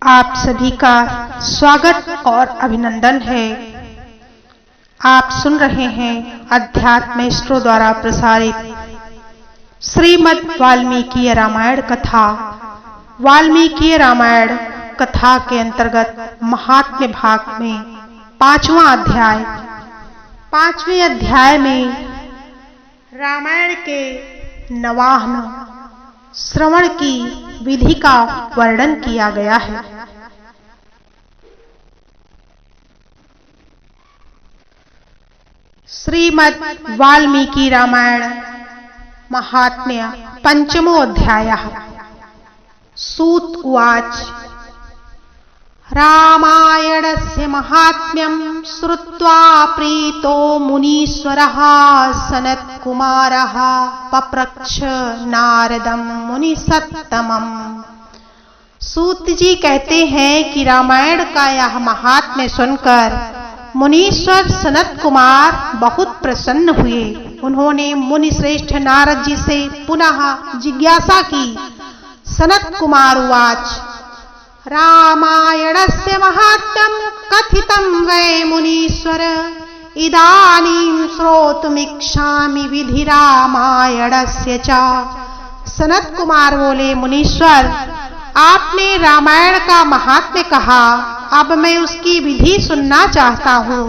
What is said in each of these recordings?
आप सभी का स्वागत और अभिनंदन है। आप सुन रहे हैं अध्यात्म स्त्रों द्वारा प्रसारित श्रीमद् वाल्मीकि रामायण कथा। वाल्मीकि रामायण कथा के अंतर्गत महात्म्य भाग में पांचवा अध्याय। पांचवें अध्याय में रामायण के नवाहन श्रवण की विधि का वर्णन किया गया है। श्रीमद् वाल्मीकि रामायण महात्म्य पंचमो अध्यायः। सूत उवाच रामायणस्य महात्म्यं श्रुत्वा प्रीतो मुनीश्वरः सनत्कुमारः पप्रच्छ नारदं मुनिसत्तमम्। सूत जी कहते हैं कि रामायण का यह महात्म्य सुनकर मुनीश्वर सनत कुमार बहुत प्रसन्न हुए। उन्होंने मुनि श्रेष्ठ नारद जी से पुनः जिज्ञासा की। सनत कुमार उवाच रामायणस्य महात्म्यं कथितं वै मुनीश्वर इदानीं श्रोतुमिच्छामि विधि रामायणस्य च। सनत कुमार बोले, मुनीश्वर आपने रामायण का महात्म्य कहा, अब मैं उसकी विधि सुनना चाहता हूँ।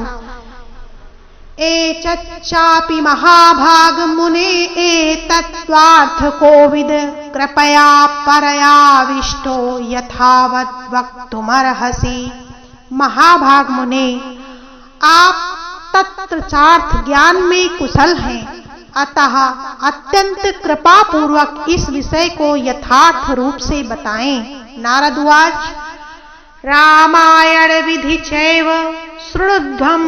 एतच्चापि महाभाग मुने एतत्त्वार्थ कोविद कृपया परयाविष्टो यथावत् वक्तुमर्हसि। महाभाग मुने, आप तत्त्रार्थ ज्ञान में कुशल हैं, अतः अत्यंत कृपा पूर्वक इस विषय को यथार्थ रूप से बताएं। नारद उवाच रामायण विधि चैव शृण्वध्वं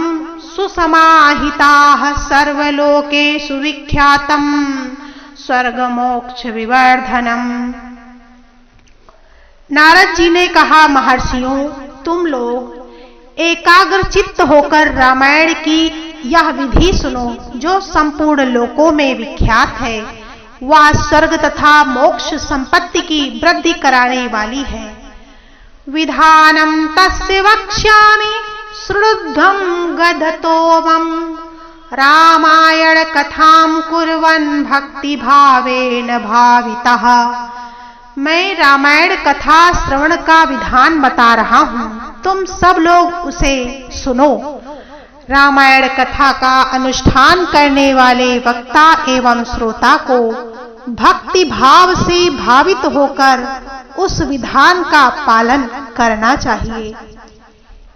सुसमाहिताः सर्वलोकेषु विख्यातं स्वर्गमोक्ष विवर्धनम्। नारद जी ने कहा, महर्षियों, तुम लोग एकाग्र चित्त होकर रामायण की यह विधि सुनो जो संपूर्ण लोकों में विख्यात है। वह स्वर्ग तथा मोक्ष संपत्ति की वृद्धि कराने वाली है। विधानं तस्य वक्ष्यामि शृण्वध्वं गदतोमं रामायण कथां कुर्वन् भक्ति भावेन भावितः। मैं रामायण कथा श्रवण का विधान बता रहा हूँ, तुम सब लोग उसे सुनो। रामायण कथा का अनुष्ठान करने वाले वक्ता एवं श्रोता को भक्ति भाव से भावित होकर उस विधान का पालन करना चाहिए।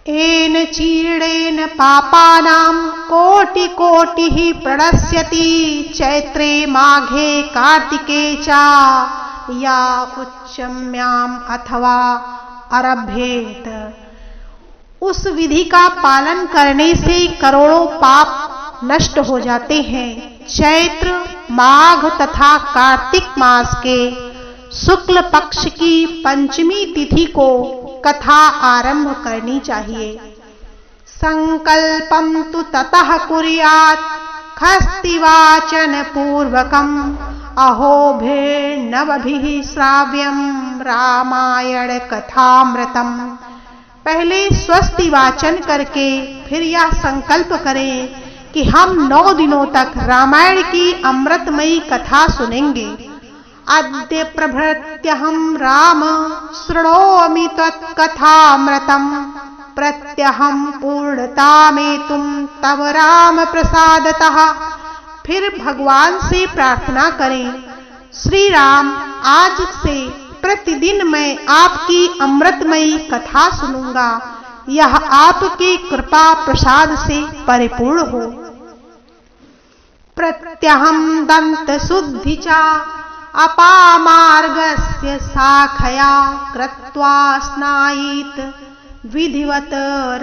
एन चीर्णेन पापानां कोटि कोटिः प्रणश्यति चैत्रे माघे कार्तिके च या उच्चम्याम अथवा आरभ्येत। उस विधि का पालन करने से करोड़ों पाप नष्ट हो जाते हैं। चैत्र, माघ तथा कार्तिक मास के शुक्ल पक्ष की पंचमी तिथि को कथा आरंभ करनी चाहिए। संकल्पं तु ततः कुर्यात् खस्तिवाचन पूर्वकम् अहोभिर्नवभिः श्राव्यं रामायण कथामृतम्। पहले स्वस्ति वाचन करके फिर यह संकल्प करें कि हम 9 दिनों तक रामायण की अमृतमयी कथा सुनेंगे। अद्य प्रभृत्यहं राम शृणोमि त्वत्कथामृतम् प्रत्यहं पूर्णतामेतुं तव राम प्रसादतः। फिर भगवान से प्रार्थना करें, श्री राम, आज से प्रतिदिन मैं आपकी अमृतमयी कथा सुनूंगा। यह आपकी कृपा प्रसाद से परिपूर्ण हो। प्रत्यहं दंत शुद्धि च अपामार्गस्य शाखया कृत्वा स्नायित विधिवत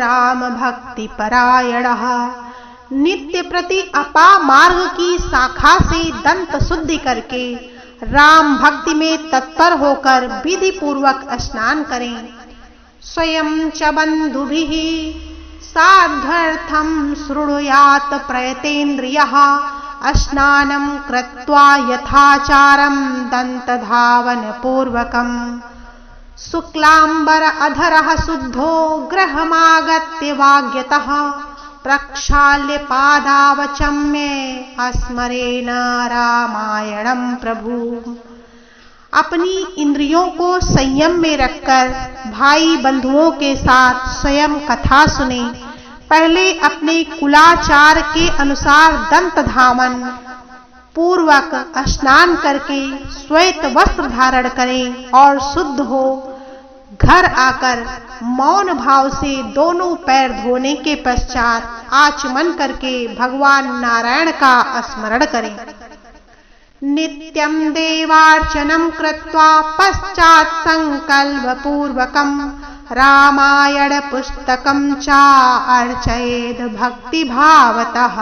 राम भक्ति परायणः। नित्य प्रति अपामार्ग की शाखा से दंत शुद्धि करके राम भक्ति में तत्पर होकर विधि पूर्वक स्नान करें। स्वयं च बंधुभिः साध्यर्थं शृणुयात् प्रयतेन्द्रियः स्नानं कृत्वा यथाचारं दन्तधावन पूर्वकम्। शुक्लांबर अधरः शुद्धो गृहमागत्य वाग्यतः प्रक्षाल्य पादावचम्य अस्मरेण रामायणं प्रभु। अपनी इंद्रियों को संयम में रखकर भाई बंधुओं के साथ स्वयं कथा सुने। पहले अपने कुलाचार के अनुसार दंत धामन पूर्वक स्नान करके श्वेत वस्त्र धारण करें और शुद्ध हो घर आकर मौन भाव से दोनों पैर धोने के पश्चात आचमन करके भगवान नारायण का स्मरण करें। नित्यं देवार्चनं कृत्वा पश्चात् संकल्प पूर्वकं रामायण पुस्तकं च अर्चयेद भक्ति भावतः।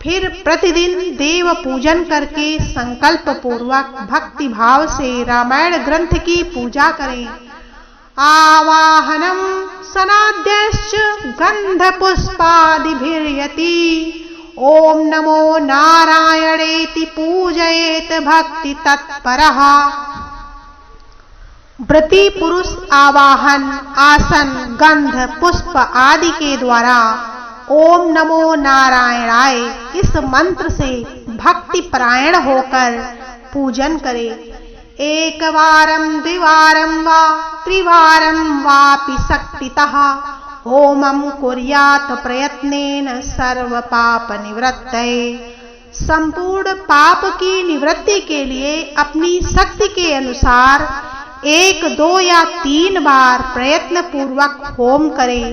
फिर प्रतिदिन देव पूजन करके संकल्प पूर्वक भक्ति भाव से रामायण ग्रंथ की पूजा करें। आवाहनम सनाद्यश्च गंध पुष्पादिभिर्यति ओम नमो नारायणेति पूजयेत भक्ति तत्परः। व्रती पुरुष आवाहन, आसन, गंध, पुष्प आदि के द्वारा ओम नमो नारायणाय इस मंत्र से भक्ति परायण होकर पूजन करे। एक वारं द्विवारं वा त्रिवारं वापि शक्तितः होमं कुर्यात् प्रयत्नेन सर्व पाप निवृत्तये। संपूर्ण पाप की निवृत्ति के लिए अपनी शक्ति के अनुसार 1, 2 या 3 बार प्रयत्न पूर्वक होम करें।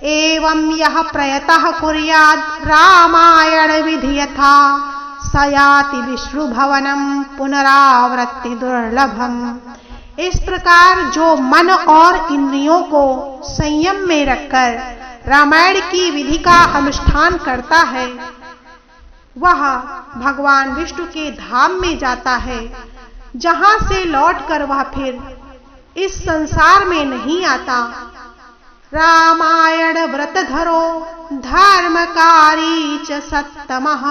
एवं यह प्रयतः कुर्यात् रामायण विधि यथा सयाति विष्णु भवनम पुनरावृत्ति दुर्लभम। इस प्रकार जो मन और इंद्रियों को संयम में रखकर रामायण की विधि का अनुष्ठान करता है वह भगवान विष्णु के धाम में जाता है, जहां से लौटकर वह फिर इस संसार में नहीं आता। रामायण व्रत धरो धर्मकारी च सत्तमः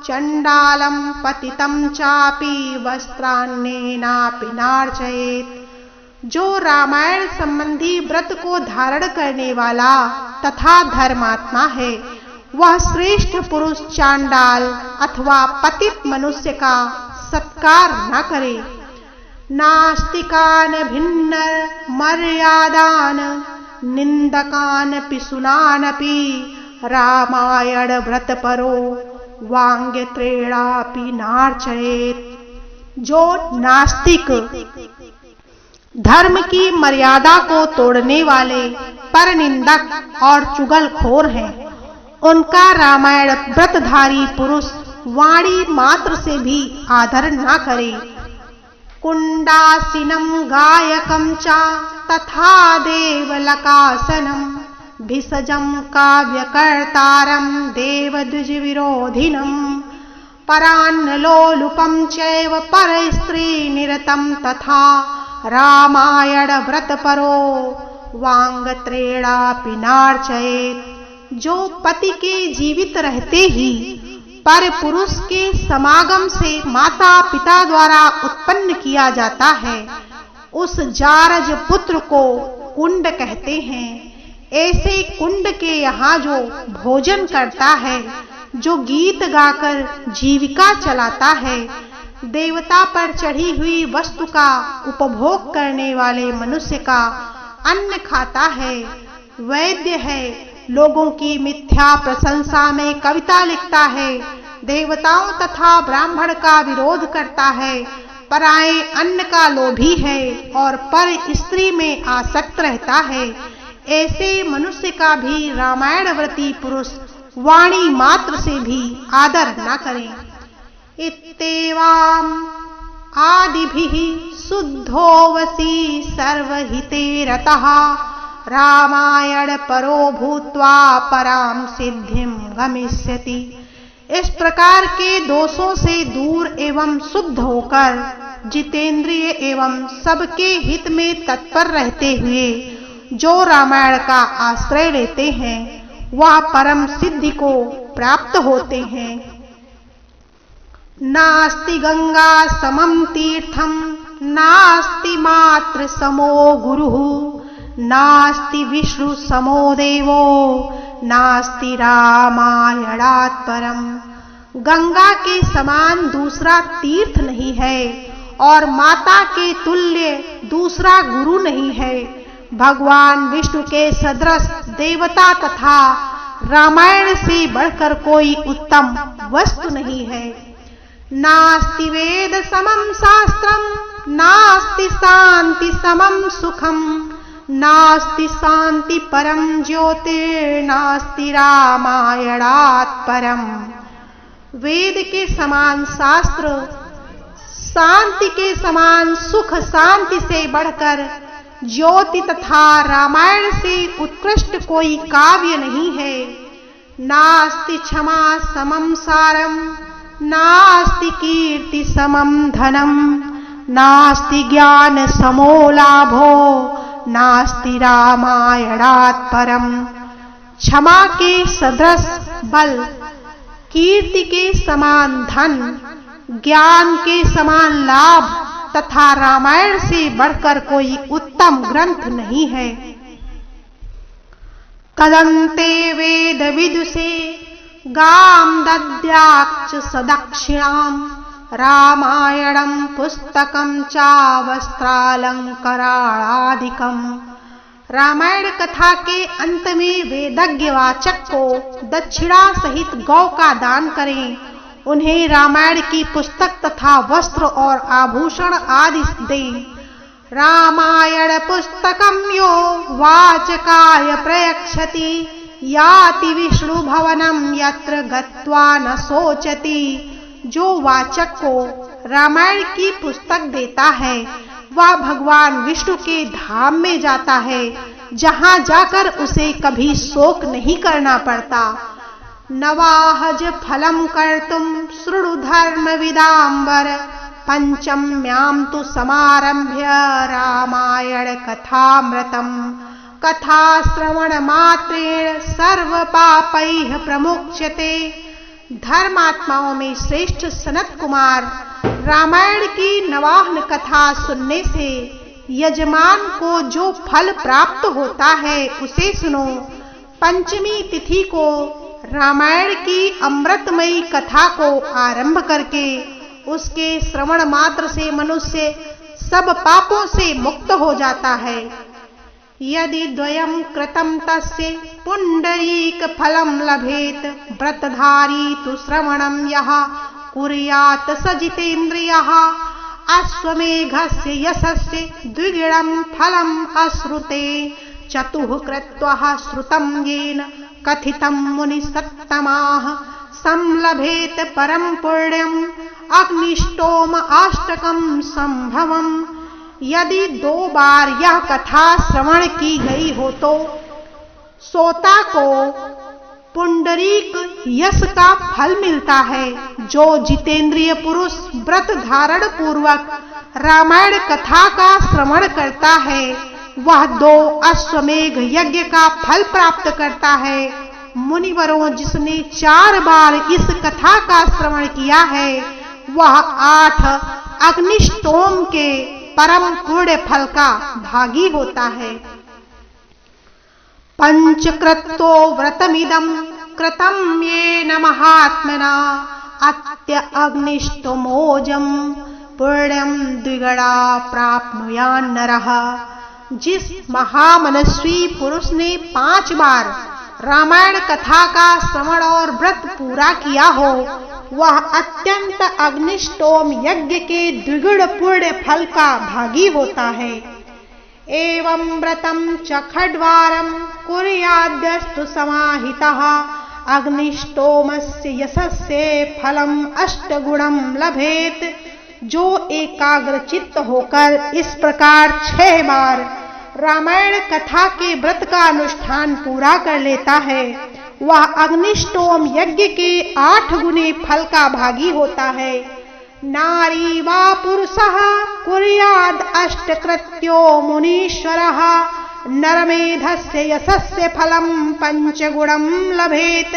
चंडालम पतितं चापि वस्त्रान्नेनापि नार्चयेत्। जो रामायण संबंधी व्रत को धारण करने वाला तथा धर्मात्मा है वह श्रेष्ठ पुरुष चांडाल अथवा पतित मनुष्य का सत्कार न करे। नास्तिकान भिन्न मर्यादान निंदकान पिसुनानपि रामायण व्रत परो वांग्य त्रेणापि नार्चयेत्। जो नास्तिक धर्म की मर्यादा को तोड़ने वाले परनिंदक और चुगलखोर हैं उनका रामायण व्रतधारी पुरुष वाणी मात्र से भी आदर न करे। कुंडासिनं गायकं च तथा देवलकासनं भिषजं काव्यकर्तारं देवद्विज विरोधिनं परान्नलोलुपं चैव परस्त्री निरतं तथा रामायण व्रतपरो वांगत्रेणापि नार्चयेत्। जो पति के जीवित रहते ही पर पुरुष के समागम से माता पिता द्वारा उत्पन्न किया जाता है उस जारज पुत्र को कुंड कहते हैं। ऐसे कुंड के यहाँ जो भोजन करता है, जो गीत गाकर जीविका चलाता है, देवता पर चढ़ी हुई वस्तु का उपभोग करने वाले मनुष्य का अन्न खाता है, वैद्य है, लोगों की मिथ्या प्रशंसा में कविता लिखता है, देवताओं तथा ब्राह्मण का विरोध करता है, पराये अन्न का लोभी है और पर स्त्री में आसक्त रहता है, ऐसे मनुष्य का भी रामायण व्रती पुरुष वाणी मात्र से भी आदर न करें। इत्येवम् आदिभिः शुद्धोऽवसि सर्वहिते रतः रामायण परो भूत्वा पराम सिद्धिं गमिष्यति। इस प्रकार के दोषों से दूर एवं शुद्ध होकर जितेंद्रिय एवं सबके हित में तत्पर रहते हुए जो रामायण का आश्रय लेते हैं वह परम सिद्धि को प्राप्त होते हैं। नास्ति गंगा समम तीर्थम नास्ति मातृ समो गुरुः नास्ति विष्णु समो देवो नास्ति रामायणात् परम। गंगा के समान दूसरा तीर्थ नहीं है और माता के तुल्य दूसरा गुरु नहीं है। भगवान विष्णु के सदृश देवता तथा रामायण से बढ़कर कोई उत्तम वस्तु नहीं है। नास्ति वेद समम शास्त्रम नास्ति शांति समम सुखम नास्ति शांति परम ज्योतिर्नास्ति रामायणात् परम। वेद के समान शास्त्र, शांति के समान सुख शांति से बढ़कर ज्योति तथा रामायण से उत्कृष्ट कोई काव्य नहीं है। नास्ति क्षमा समम सारम नास्ति कीर्ति समम धनम नास्ति ज्ञान समो लाभो नास्ति रामायणात् परम। क्षमा के सदृश बल, कीर्ति के समान धन, ज्ञान के समान लाभ तथा रामायण से बढ़कर कोई उत्तम ग्रंथ नहीं है। तदन्ते वेद विदुषे गाम दद्याक्ष सदक्षिणाम रामायणं पुस्तकं चा वस्त्रालंकरादिकम। रामायण कथा के अंत में वेदज्ञ वाचक को दक्षिणा सहित गौ का दान करें। उन्हें रामायण की पुस्तक तथा वस्त्र और आभूषण आदि दें। रामायण पुस्तकं यो वाचकाय प्रयच्छति याति विष्णु भवनम यत्र गत्वा न सोचति। जो वाचक को रामायण की पुस्तक देता है वह भगवान विष्णु के धाम में जाता है, जहां जाकर उसे कभी शोक नहीं करना पड़ता। नवाहज फलम कर्तुम शृणु धर्म विदाम्बर पंचम्यां तु समारभ्य रामायण कथामृतम। कथा श्रवण मात्रेण सर्व पापैः प्रमुच्यते। धर्मात्माओं में श्रेष्ठ सनत कुमार, रामायण की नवाहन कथा सुनने से यजमान को जो फल प्राप्त होता है उसे सुनो। पंचमी तिथि को रामायण की अमृतमयी कथा को आरंभ करके उसके श्रवण मात्र से मनुष्य सब पापों से मुक्त हो जाता है। यदि द्वयं कृतं तस्य पुंडरीक फलं लभेत व्रतधारी तु श्रवणं यः कुर्यात् स जितेन्द्रियः। अश्वमेघस्य यशस्य द्विगुणं फलम् अश्रुते चतुः कृत्वा श्रुतं येन कथितं मुनिसत्तमाः। संलभेत परम पुण्यम अग्निष्टोम अष्टकम संभवम। यदि 2 बार यह कथा श्रवण की गई हो तो श्रोता को पुंडरीक यश का फल मिलता है। जो जितेंद्रिय पुरुष व्रत धारण पूर्वक रामायण कथा का श्रवण करता है वह 2 अश्वमेघ यज्ञ का फल प्राप्त करता है। मुनिवरों, जिसने 4 बार इस कथा का श्रवण किया है वह 8 अग्निष्टोम के परम पुण्य फल का भागी होता है। पंचकृतो व्रतमिदं कृतं येन महात्मना अत्य अग्निष्टोमोजं पुण्यं द्विगुणा प्राप्नुयान् नरः। जिस महामनस्वी पुरुष ने 5 बार रामायण कथा का श्रवण और व्रत पूरा किया हो वह अत्यंत अग्निष्टोम यज्ञ के द्विगुण पुण्य फल का भागी होता है। एवं व्रतं च खड्वारं कुर्याद्यस्तु समाहितः अग्निष्टोमस्य यशस्य फलम् 8 गुणं लभेत। जो एकाग्रचित्त होकर इस प्रकार 6 बार रामायण कथा के व्रत का अनुष्ठान पूरा कर लेता है वह अग्निष्टोम यज्ञ के 8 गुने फल का भागी होता है। नारी वा पुरुषः कुर्याद् अष्टकृत्यो मुनीश्वरः नरमेधस्य यशस्य फलं 5 गुणं लभेत।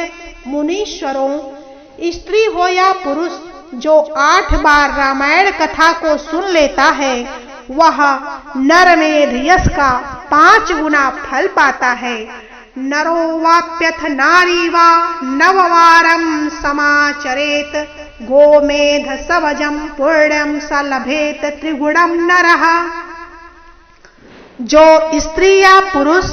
मुनीश्वरों, स्त्री हो या पुरुष जो 8 बार रामायण कथा को सुन लेता है वह नरमेध यश का 5 गुना फल पाता है। नरो वाप्यथ नारी वा नववारं समाचरेत गोमेध सवजम पुण्यम स लभेत त्रिगुणम नरः। जो स्त्री या पुरुष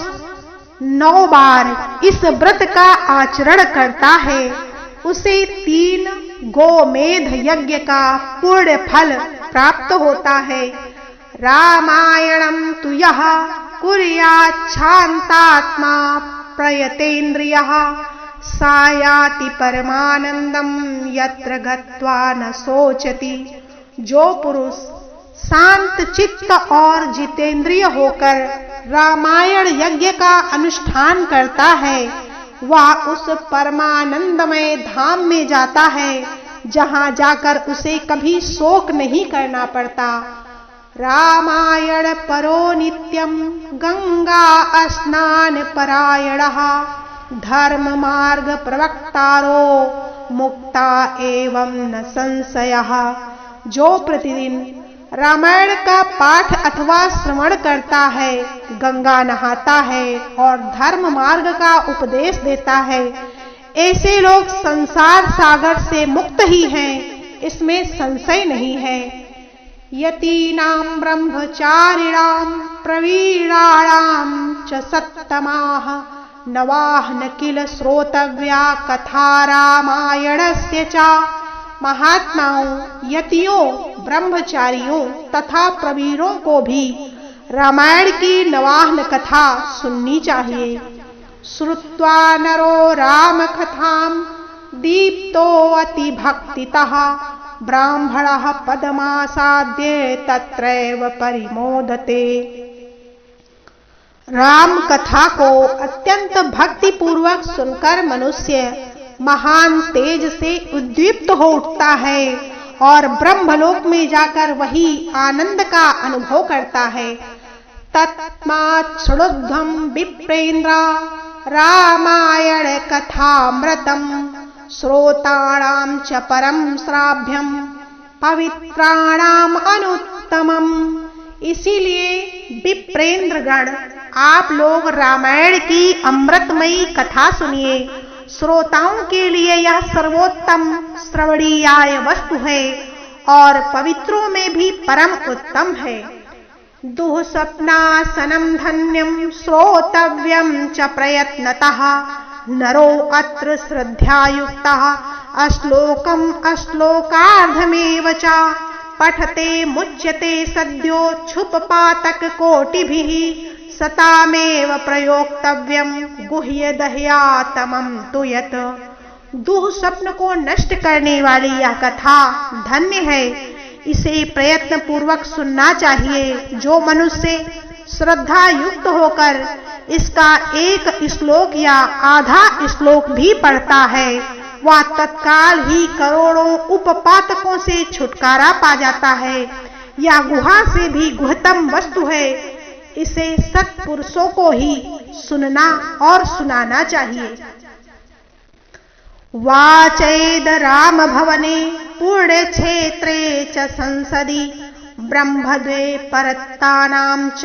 9 बार इस व्रत का आचरण करता है उसे 3 गोमेध यज्ञ का पूर्ण फल प्राप्त होता है। रामायणं तु यः कुर्यात् शान्तात्मा प्रयतेन्द्रियः सा याति परमानंदम यत्र गत्वा न सोचति। जो पुरुष शांत चित्त और जितेंद्रिय होकर रामायण यज्ञ का अनुष्ठान करता है वह उस परमानंदमय धाम में जाता है जहां जाकर उसे कभी शोक नहीं करना पड़ता। रामायण परो नित्यम गंगा स्नान परायणः धर्म मार्ग प्रवक्तारो मुक्ता एवं न संशयः। जो प्रतिदिन रामायण का पाठ अथवा श्रवण करता है, गंगा नहाता है और धर्म मार्ग का उपदेश देता है, ऐसे लोग संसार सागर से मुक्त ही हैं, इसमें संशय नहीं है। यतीनां ब्रह्मचारिणां प्रवीणानां च सत्तमाः नवाः न किल श्रोतव्या कथा रामायणस्य च। महात्माओं, यतियों, ब्रह्मचारियों तथा प्रवीरों को भी रामायण की नवाहन कथा सुननी चाहिए। श्रुत्वा नरो राम कथां दीप्तो अति भक्तितः ब्राह्मणः पदमासाद्य तत्रैव परिमोदते। राम कथा को अत्यंत भक्ति पूर्वक सुनकर मनुष्य महान तेज से उद्दीप्त हो उठता है और ब्रह्मलोक में जाकर वही आनंद का अनुभव करता है। तस्मात् शृणुध्वं विप्रेन्द्र रामायण कथामृतं श्रोताणां च परम श्राव्यं पवित्राणाम अनुत्तमम। इसीलिए विप्रेंद्र गण, आप लोग रामायण की अमृतमयी कथा सुनिए। श्रोताओं के लिए यह सर्वोत्तम श्रवणीय वस्तु है और पवित्रों में भी परम उत्तम है। दुःस्वप्नासनं धन्यं श्रोतव्यं च प्रयत्नतः नरो अत्र श्रद्धायुक्तः अश्लोकम् अश्लोकार्धमेव च पठते मुच्यते सद्यो क्षुपपातक कोटिभिः सतामेव प्रयोक्तव्यम गुह्य दह्यातमं तु यत्। दुह स्वप्न को नष्ट करने वाली यह कथा धन्य है, इसे प्रयत्न पूर्वक सुनना चाहिए। जो मनुष्य श्रद्धा युक्त होकर इसका एक श्लोक या आधा श्लोक भी पढ़ता है वह तत्काल ही करोड़ों उपपातकों से छुटकारा पा जाता है। यह गुहा से भी गुहतम वस्तु है, इसे सत्पुरुषों को ही सुनना और सुनाना चाहिए। वाचेद राम भवने पुण्य क्षेत्रे च संसदि ब्रह्मद्वे परत्तानां च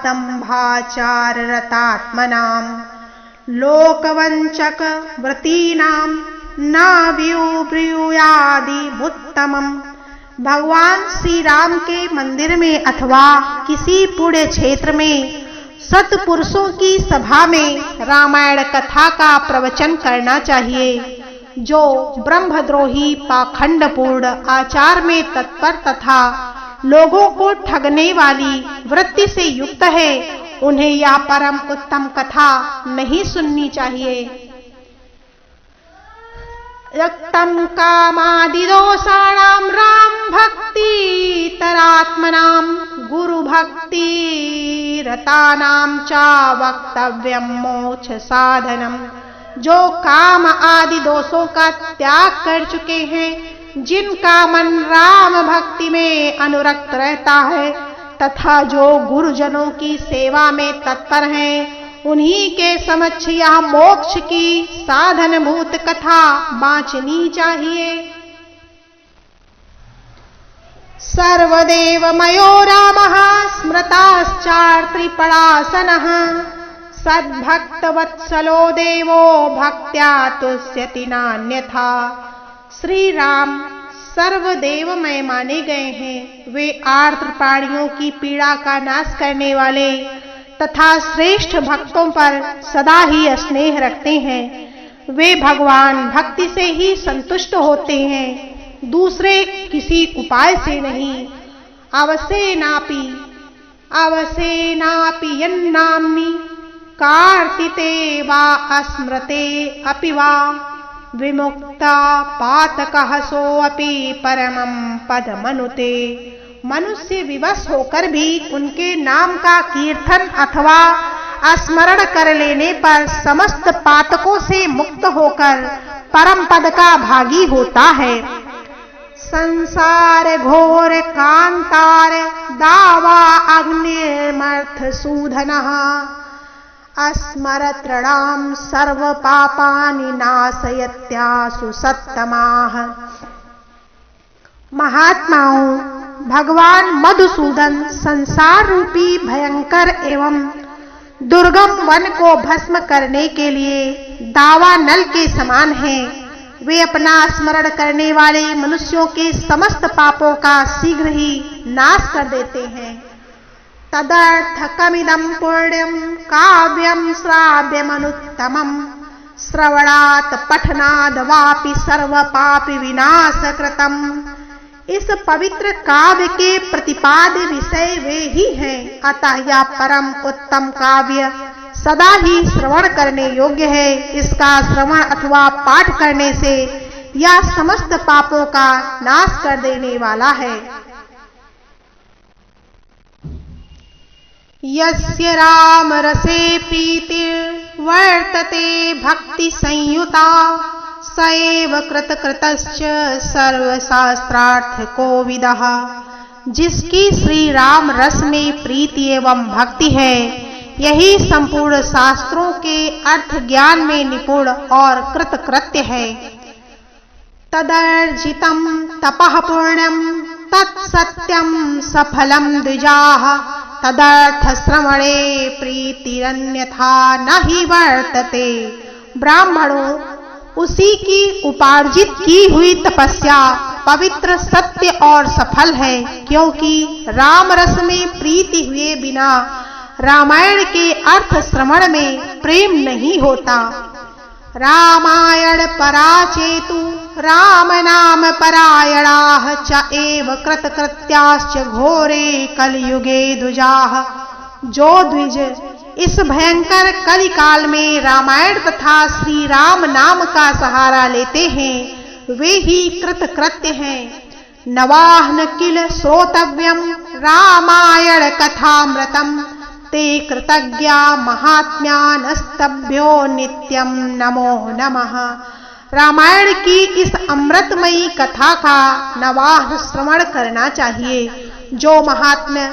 दम्भाचार रतात्मनां लोकवंचक व्रतीनां नाव्यूब्रूयादि उत्तमम्। भगवान श्री राम के मंदिर में अथवा किसी पुण्य क्षेत्र में सत्पुरुषों की सभा में रामायण कथा का प्रवचन करना चाहिए। जो ब्रह्मद्रोही पाखंडपूर्ण आचार में तत्पर तथा लोगों को ठगने वाली वृत्ति से युक्त है उन्हें यह परम उत्तम कथा नहीं सुननी चाहिए। रक्तं कामादिदोषाणां राम भक्ति तरात्मनां गुरु भक्ति रतानां च वक्तव्यं मोक्ष साधनम। जो काम आदि दोषों का त्याग कर चुके हैं, जिनका मन राम भक्ति में अनुरक्त रहता है तथा जो गुरुजनों की सेवा में तत्पर हैं, उन्हीं के समक्ष यह मोक्ष की साधनभूत कथा बांचनी चाहिए। सर्वदेवमयो रामः स्मृताश्चात्रिपडासनः सद्भक्तवत्सलो देवो भक्त्या तुष्यति नान्यथा। श्री राम सर्वदेवमय माने गए हैं। वे आर्द्र प्राणियों की पीड़ा का नाश करने वाले तथा श्रेष्ठ भक्तों पर सदा ही स्नेह रखते हैं। वे भगवान भक्ति से ही संतुष्ट होते हैं, दूसरे किसी उपाय से नहीं। अवसेनापि यन्नाम्नि कार्तिते वा अस्मृते अपि वा विमुक्ता पातकः सोऽपि परमं पदमनुते। मनुष्य विवश होकर भी उनके नाम का कीर्तन अथवा स्मरण कर लेने पर समस्त पातकों से मुक्त होकर परम पद का भागी होता है। संसार घोर कांतार दावा अग्निर्मर्थ सूधनः अस्मरतृणां सर्व पापानि नाशयत्यासु सत्तमाः। महात्माओं, भगवान मधुसूदन संसार रूपी भयंकर एवं दुर्गम वन को भस्म करने के लिए दावा नल के समान हैं। वे अपना स्मरण करने वाले मनुष्यों के समस्त पापों का शीघ्र ही नाश कर देते हैं। तदर्थकमिदं पुण्यं काव्यं श्राव्यमनुत्तमं श्रवणात् पठनाद् वापि सर्वपापि विनाशकृतम्। इस पवित्र काव्य के प्रतिपाद्य विषय वे ही हैं, अतः यह परम उत्तम काव्य सदा ही श्रवण करने योग्य है। इसका श्रवण अथवा पाठ करने से यह समस्त पापों का नाश कर देने वाला है। यस्य राम रसे प्रीतिर्वर्तते भक्ति संयुता स एव कृतकृतश्च सर्वशास्त्रार्थको विदः। जिसकी श्री राम रस में प्रीति एवं भक्ति है, यही संपूर्ण शास्त्रों के अर्थ ज्ञान में निपुण और कृतकृत्य है। तदर्जितं तपः पुण्यं तत्सत्यं सफलं द्विजाः तदर्थ श्रवणे प्रीतिरन्यथा न ही वर्तते। ब्राह्मणों, उसी की उपार्जित की हुई तपस्या पवित्र, सत्य और सफल है, क्योंकि राम रस में प्रीति हुए बिना रामायण के अर्थ श्रवण में प्रेम नहीं होता। रामायण पराचेतु राम नाम परायणाः च एव कृतकृत्याश्च घोरे कलयुगे द्विजाः। जो द्विज इस भयंकर कलिकाल में रामायण तथा श्री राम नाम का सहारा लेते हैं, वे ही कृतकृत्य हैं। नवाह न किल श्रोतव्यम रामायण कथामृतम ते कृतज्ञा महात्म्यानस्तभ्यो नित्यम नमो नमः। रामायण की इस अमृतमयी कथा का नवाह श्रवण करना चाहिए। जो महात्मा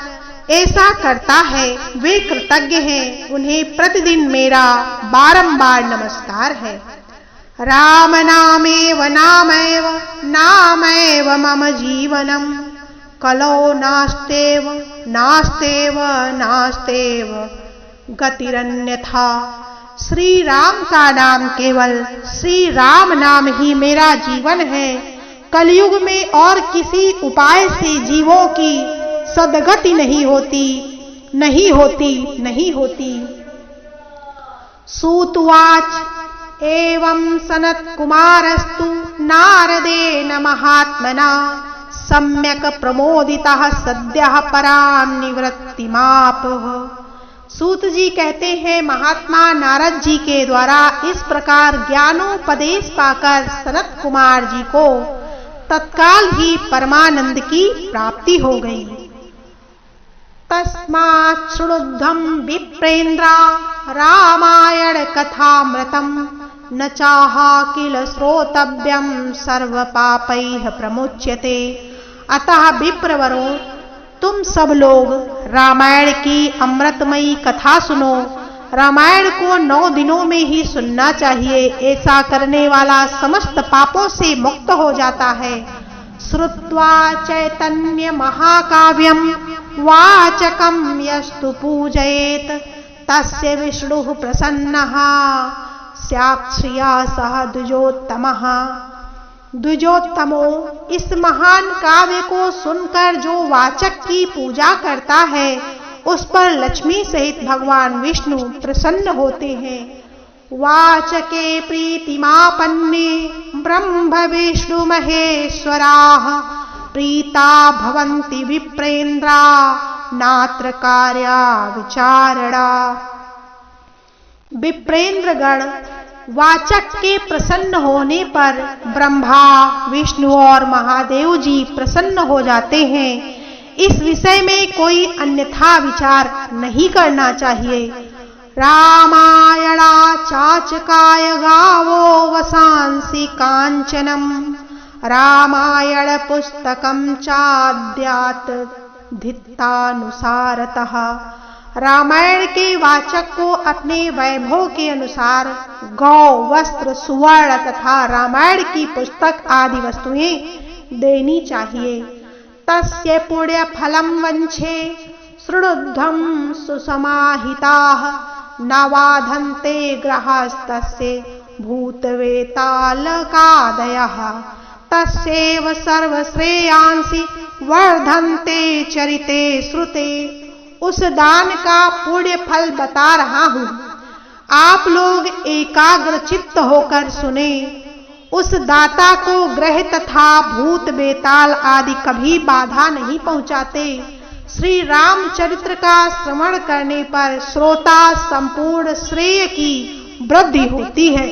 ऐसा करता है वे कृतज्ञ हैं, उन्हें प्रतिदिन मेरा बारंबार नमस्कार है। राम नामेव नामेव नामेव मम जीवनम कलो नास्तेव नास्तेव नास्तेव गतिरन्यथा। श्री राम का नाम केवल श्री राम नाम ही मेरा जीवन है। कलयुग में और किसी उपाय से जीवों की सदगति नहीं होती, नहीं होती, नहीं होती। सूतवाच एवं सनत कुमारस्तु नारदेन महात्मना सम्यक प्रमोदितः सद्यः परां निवृत्तिमापः। सूत जी कहते हैं, महात्मा नारद जी के द्वारा इस प्रकार ज्ञानोपदेश पाकर सनत कुमार जी को तत्काल ही परमानंद की प्राप्ति हो गई। तस्मात् शृणुध्वं विप्रेन्द्रा रामायण कथामृतम् न चाहा किल श्रोतव्यं सर्वपापैः प्रमुच्यते। अतः विप्रवरों, तुम सब लोग रामायण की अमृतमयी कथा सुनो। रामायण को 9 दिनों में ही सुनना चाहिए। ऐसा करने वाला समस्त पापों से मुक्त हो जाता है। श्रुत्वा चैतन्य महाकाव्यम वाचकम यस्तु पूजयेत तस्य विष्णुः प्रसन्नः स्यात् श्रिया सह द्विजोत्तमः। द्विजोत्तमो, इस महान काव्य को सुनकर जो वाचक की पूजा करता है उस पर लक्ष्मी सहित भगवान विष्णु प्रसन्न होते हैं। वाचके प्रीतिमापन्ने ब्रह्म विष्णु महेश्वराः प्रीता भवन्ति विप्रेन्द्रा नात्र कार्या विचारणा। विप्रेंद्र गण वाचक के प्रसन्न होने पर ब्रह्मा विष्णु और महादेव जी प्रसन्न हो जाते हैं। इस विषय में कोई अन्यथा विचार नहीं करना चाहिए। रामायणा चाचकाय गावो वसांसि कांचनम रामायण पुस्तकम चाद्यात् धित्तानुसारतः। रामायण के वाचक को अपने वैभव के अनुसार गौ, वस्त्र, सुवर्ण तथा रामायण की पुस्तक आदि वस्तुएं देनी चाहिए। तस्य पुण्य फलम वंशे श्रुद्धम सुसमाहिताः नवाधन्ते ग्रहस्तस्य भूतवेतालकादयः तस्यैव सर्वश्रेयांसि वर्धन्ते चरिते श्रुते। उस दान का पुण्य फल बता रहा हूं, आप लोग एकाग्र चित्त होकर सुने। उस दाता को ग्रह तथा भूत बेताल आदि कभी बाधा नहीं पहुंचाते। श्री रामचरित्र का श्रवण करने पर श्रोता संपूर्ण श्रेय की वृद्धि होती है।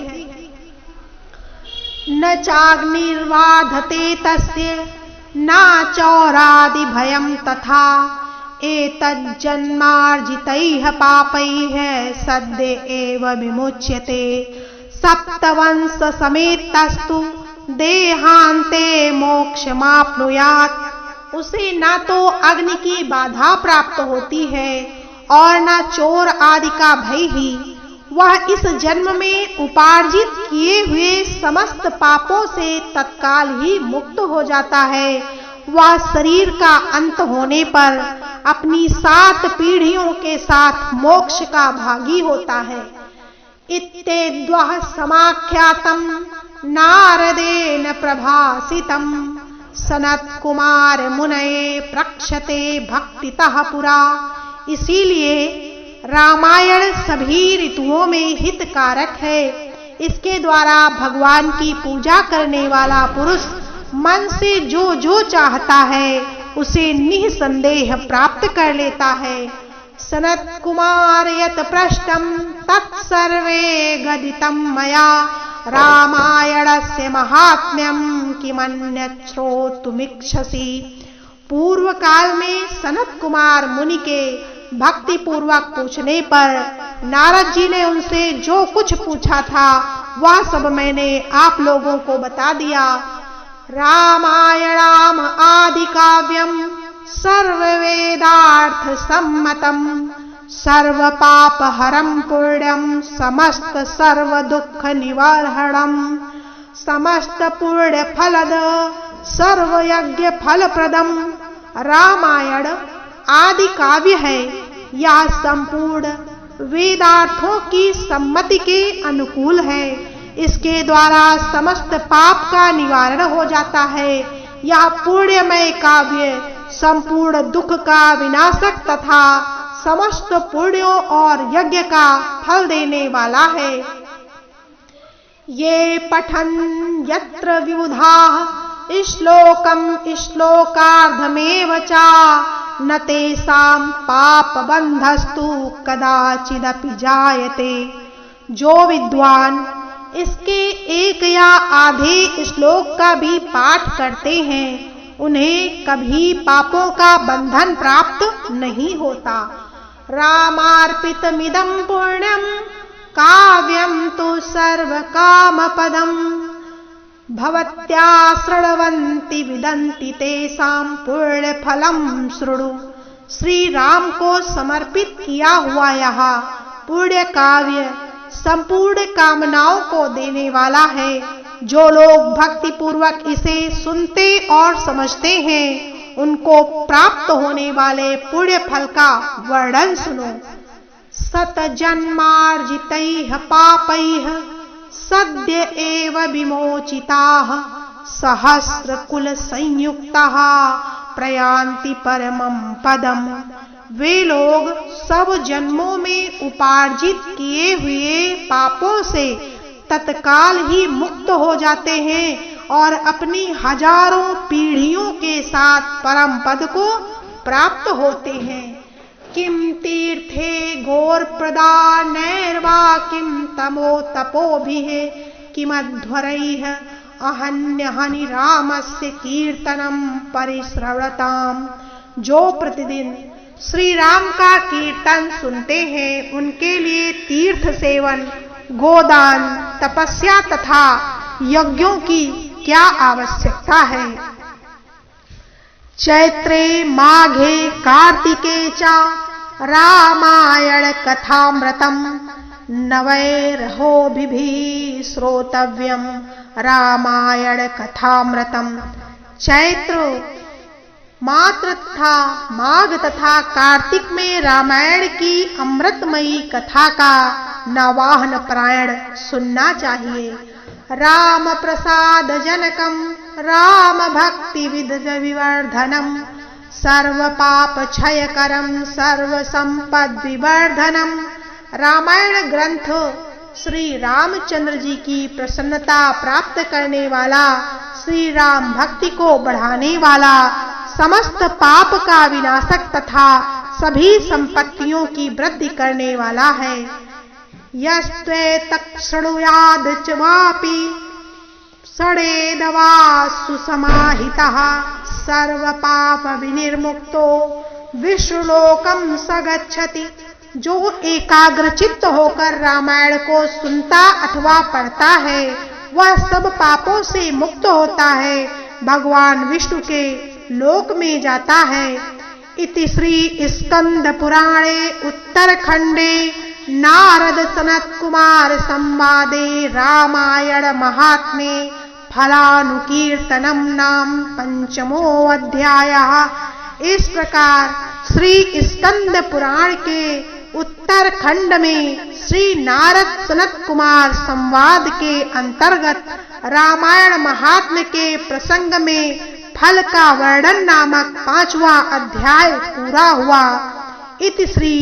न चाग्निर्बाधते तस्य न चौरादि भयम तथा एतज्जन्मार्जितैः पापैः सद्य एव विमुच्यते। सप्तवंश समेतस्तु देहान्ते मोक्षमाप्नुयात्। उसे न तो अग्नि की बाधा प्राप्त होती है और न चोर आदि का भय ही। वह इस जन्म में उपार्जित किए हुए समस्त पापों से तत्काल ही मुक्त हो जाता है। वह शरीर का अंत होने पर अपनी 7 पीढ़ियों के साथ मोक्ष का भागी होता है। इत्येद्वः समाख्यातम नारदेन प्रभासितम सनत कुमार मुनये प्रक्षते भक्तितः पुरा। इसीलिए रामायण सभी ऋतुओं में हितकारक है। इसके द्वारा भगवान की पूजा करने वाला पुरुष मन से जो जो चाहता है उसे निसंदेह प्राप्त कर लेता है। सनत कुमार यत पृष्टम तत्सर्वे गदितम मया रामायणस्य महात्म्यम किमन्यत् श्रोतुमिच्छसि। पूर्व काल में सनत कुमार मुनि के भक्ति पूर्वक पूछने पर नारद जी ने उनसे जो कुछ पूछा था वह सब मैंने आप लोगों को बता दिया। रामायणम आदि काव्यम सर्ववेदार्थ सम्मतम सर्व पाप हरम पुण्यम समस्त सर्व दुख निवारणम समस्त पुण्य फलद सर्व यज्ञ फलप्रदम। रामायण आदि काव्य है। यह संपूर्ण वेदार्थों की सम्मति के अनुकूल है। इसके द्वारा समस्त पाप का निवारण हो जाता है। यह पुण्यमय काव्य संपूर्ण दुख का विनाशक तथा समस्त पुण्यों और यज्ञ का फल देने वाला है। ये पठन् यत्र विबुधाः श्लोकम श्लोकार्धमेव चा न तेषां पापबन्धस्तु कदाचिदपि जायते। जो विद्वान इसके एक या आधे श्लोक का भी पाठ करते हैं उन्हें कभी पापों का बंधन प्राप्त नहीं होता। रामार्पितमिदं पुण्यं काव्यं तु सर्वकामपदं भवत्या शृण्वन्ति विदन्ति तेषां पुण्यफलं शृणु। श्री राम को समर्पित किया हुआ यह पुण्य काव्य संपूर्ण कामनाओं को देने वाला है। जो लोग भक्ति पूर्वक इसे सुनते और समझते हैं उनको प्राप्त होने वाले पुण्य फल का वर्णन सुनो। सत जन्मार्जितैः पापैः सद्य एव विमोचिताः सहस्र कुल संयुक्ताः प्रयान्ति परमं पदम। वे लोग सब जन्मों में उपार्जित किए हुए पापों से तत्काल ही मुक्त हो जाते हैं और अपनी हजारों पीढ़ियों के साथ परम पद को प्राप्त होते हैं। किम तीर्थे घोर प्रदा नैर्वा किम तमो तपोभिः किमध्वरैः अहन्यहनि रामस्य कीर्तनम परिश्रवणताम। जो प्रतिदिन श्री राम का कीर्तन सुनते हैं उनके लिए तीर्थ सेवन, गोदान, तपस्या तथा यज्ञों की क्या आवश्यकता है। चैत्रे माघे कार्तिके च रामायण कथामृतम नवैरहोभिः श्रोतव्यम रामायण कथामृतम। चैत्र मात्र तथा माघ तथा कार्तिक में रामायण की अमृतमयी कथा का नवाहन पारायण सुनना चाहिए। राम प्रसाद जनकम राम भक्ति विवर्धनम सर्व पाप क्षयकरम सर्व संपद विवर्धनम। रामायण ग्रंथ श्री रामचंद्र जी की प्रसन्नता प्राप्त करने वाला, श्री राम भक्ति को बढ़ाने वाला, समस्त पाप का विनाशक तथा सभी संपत्तियों की वृद्धि करने वाला है। यस्त्वेतत् शृणुयाद च वापि षडेदवा सुसमाहितः सर्व पाप विनिर्मुक्तो विष्णुलोकम स गच्छति। जो एकाग्रचित्त होकर रामायण को सुनता अथवा पढ़ता है वह सब पापों से मुक्त होता है, भगवान विष्णु के लोक में जाता है। इति श्री स्कंद पुराणे उत्तरखंडे नारद सनत कुमार संवादे रामायण महात्म्ये फलानुकीर्तनम नाम पंचमो अध्यायः। इस प्रकार श्री स्कंद पुराण के उत्तरखंड में श्री नारद सनत कुमार संवाद के अंतर्गत रामायण महात्म्य के प्रसंग में फल का वर्णन नामक 5वां अध्याय पूरा हुआ। इति श्री